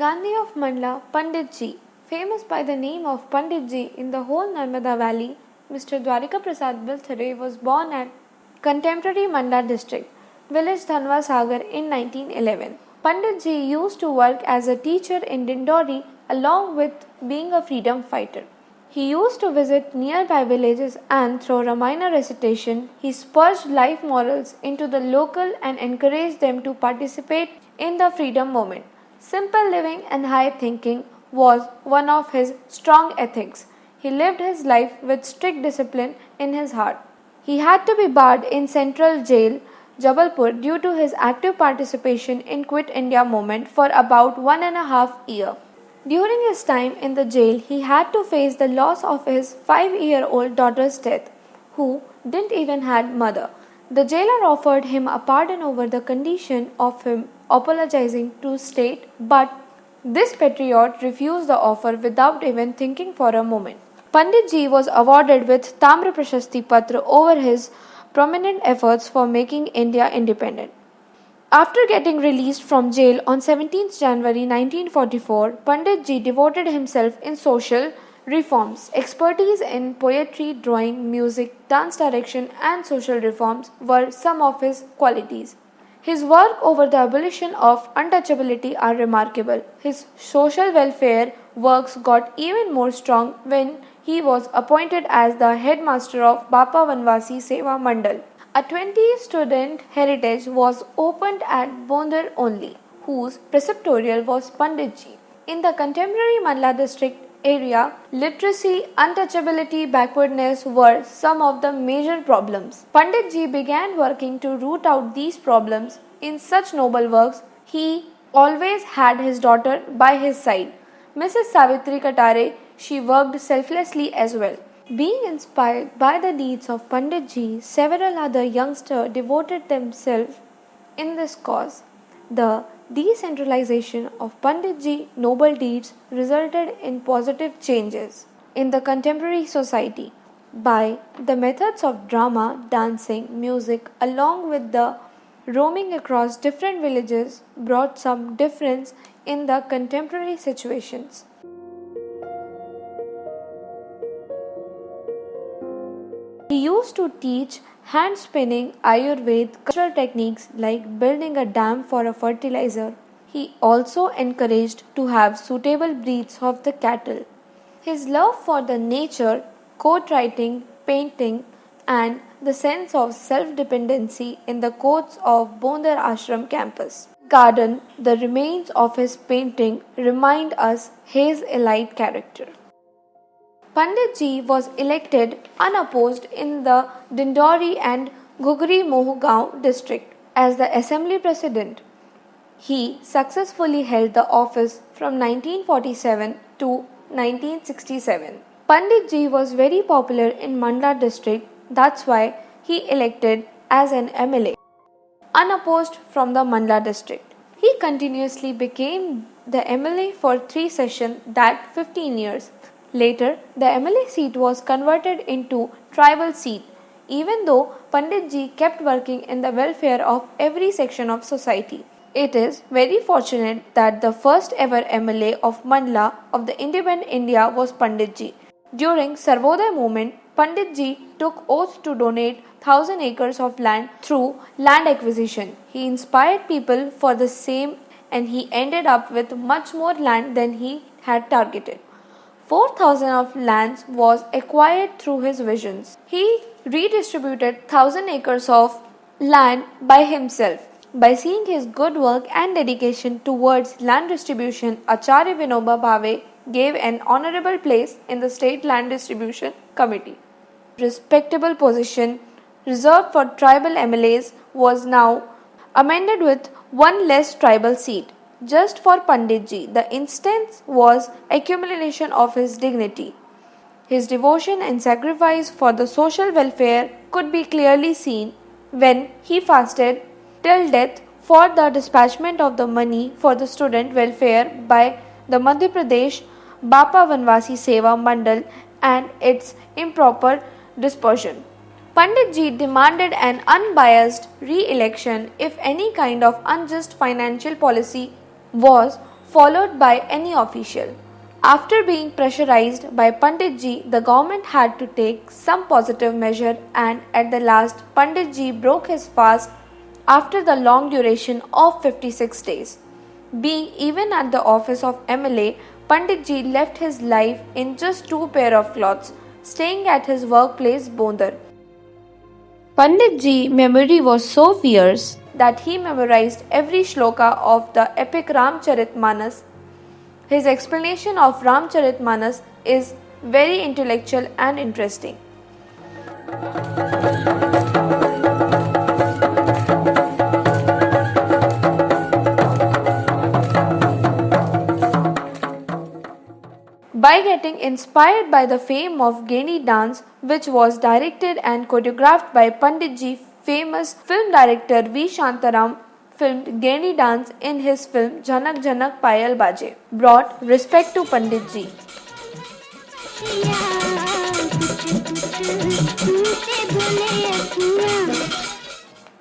Gandhi of Mandla, Pandit Ji. Famous by the name of Pandit Ji in the whole Narmada Valley, Mr. Dwarika Prasad Bilthare was born at contemporary Mandla district, village Dhanwa Sagar in 1911. Pandit Ji used to work as a teacher in Dindori along with being a freedom fighter. He used to visit nearby villages and through Ramayana recitation, he spurged life morals into the local and encouraged them to participate in the freedom movement. Simple living and high thinking was one of his strong ethics. He lived his life with strict discipline in his heart. He had to be barred in Central Jail, Jabalpur, due to his active participation in Quit India movement for about 1.5 years. During his time in the jail, he had to face the loss of his 5-year-old daughter's death, who didn't even had mother. The jailer offered him a pardon over the condition of him apologizing to state, but this patriot refused the offer without even thinking for a moment. Pandit Ji was awarded with Tamra Prashasti Patra over his prominent efforts for making India independent. After getting released from jail on 17th January 1944, Pandit Ji devoted himself in social reforms. Expertise in poetry, drawing, music, dance direction and social reforms were some of his qualities. His work over the abolition of untouchability are remarkable. His social welfare works got even more strong when he was appointed as the headmaster of Bapa Vanvasi Seva Mandal. A 20-student heritage was opened at Bondar only, whose preceptorial was Pandit Ji. In the contemporary Mandla district area, literacy, untouchability, backwardness were some of the major problems. Pandit Ji began working to root out these problems. In such noble works, he always had his daughter by his side. Mrs. Savitri Katare, she worked selflessly as well. Being inspired by the deeds of Pandit Ji, several other youngsters devoted themselves in this cause. The decentralization of Pandit Ji noble deeds resulted in positive changes in the contemporary society. By the methods of drama, dancing, music, along with the roaming across different villages, brought some difference in the contemporary situations. He used to teach hand spinning, Ayurveda, cultural techniques like building a dam for a fertilizer. He also encouraged to have suitable breeds of the cattle. His love for the nature, quote writing, painting, and the sense of self-dependency in the courts of Bondar Ashram campus. Garden, the remains of his painting remind us his elite character. Pandit Ji was elected unopposed in the Dindori and Gugri Mohgaon district as the assembly president. He successfully held the office from 1947 to 1967. Pandit Ji was very popular in Mandla district, that's why he elected as an MLA, unopposed from the Mandla district. He continuously became the MLA for 3 sessions, that 15 years. Later, the MLA seat was converted into tribal seat, even though Pandit Ji kept working in the welfare of every section of society. It is very fortunate that the first ever MLA of Mandla of the independent India was Pandit Ji. During Sarvodaya movement, Pandit Ji took oath to donate 1,000 acres of land through land acquisition. He inspired people for the same and he ended up with much more land than he had targeted. 4,000 of lands was acquired through his visions. He redistributed 1,000 acres of land by himself. By seeing his good work and dedication towards land distribution, Acharya Vinoba Bhave gave an honorable place in the State Land Distribution Committee. Respectable position reserved for tribal MLAs was now amended with one less tribal seat. Just for Pandit Ji, the instance was accumulation of his dignity. His devotion and sacrifice for the social welfare could be clearly seen when he fasted till death for the dispatchment of the money for the student welfare by the Madhya Pradesh Bapa Vanvasi Seva Mandal and its improper dispersion. Pandit Ji demanded an unbiased re-election if any kind of unjust financial policy was followed by any official. After being pressurized by Pandit ji, the government had to take some positive measure, and at the last Pandit ji broke his fast after the long duration of 56 days. Being even at the office of MLA, Pandit ji left his life in just 2 pair of clothes, staying at his workplace Bondar. Pandit ji's memory was so fierce that he memorized every shloka of the epic Ramcharitmanas. His explanation of Ramcharitmanas is very intellectual and interesting. By getting inspired by the fame of Geni dance, which was directed and choreographed by Pandit ji, famous film director V. Shantaram filmed Geni dance in his film Janak Janak Payal Baje, brought respect to Pandit ji.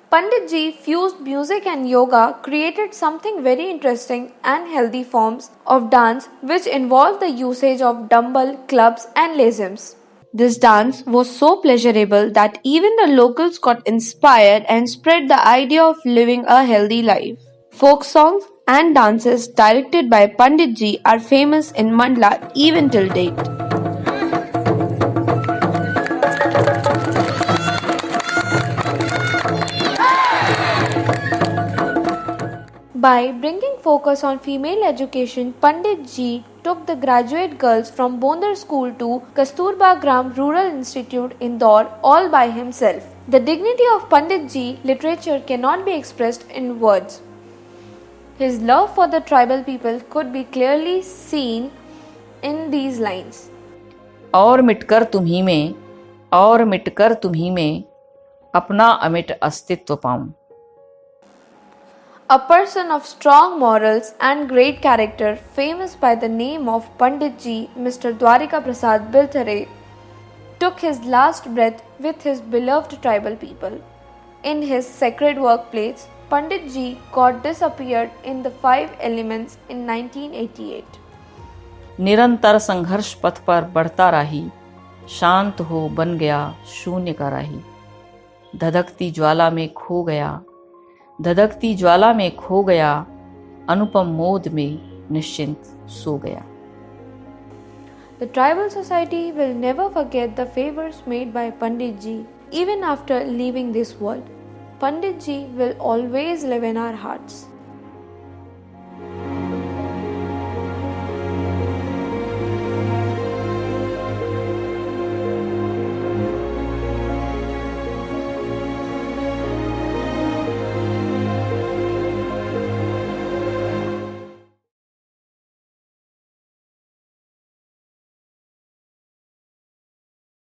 Pandit ji fused music and yoga, created something very interesting and healthy forms of dance which involved the usage of dumbbell, clubs and lazums. This dance was so pleasurable that even the locals got inspired and spread the idea of living a healthy life. Folk songs and dances directed by Pandit ji are famous in Mandla even till date. By bringing focus on female education, Pandit ji took the graduate girls from Bondar School to Kasturba Gram Rural Institute, Indore, all by himself. The dignity of Pandit ji literature cannot be expressed in words. His love for the tribal people could be clearly seen in these lines. और मिटकर तुम्ही में, और मिटकर तुम्ही में अपना अमिट अस्तित्व पाऊं. A person of strong morals and great character, famous by the name of Pandit ji, Mr. Dwarika Prasad Bilthare, took his last breath with his beloved tribal people. In his sacred workplace, Pandit ji got disappeared in the 5 elements in 1988. निरंतर संघर्ष पथ पर बढ़ता राही, शांत हो बन गया शून्य का राही. धधकती ज्वाला में खो गया, धधकती ज्वाला में खो गया, अनुपम मोद में निश्चिंत सो गया. The tribal society will never forget the favors made by Pandit ji even after leaving this world. Pandit ji will always live in our hearts.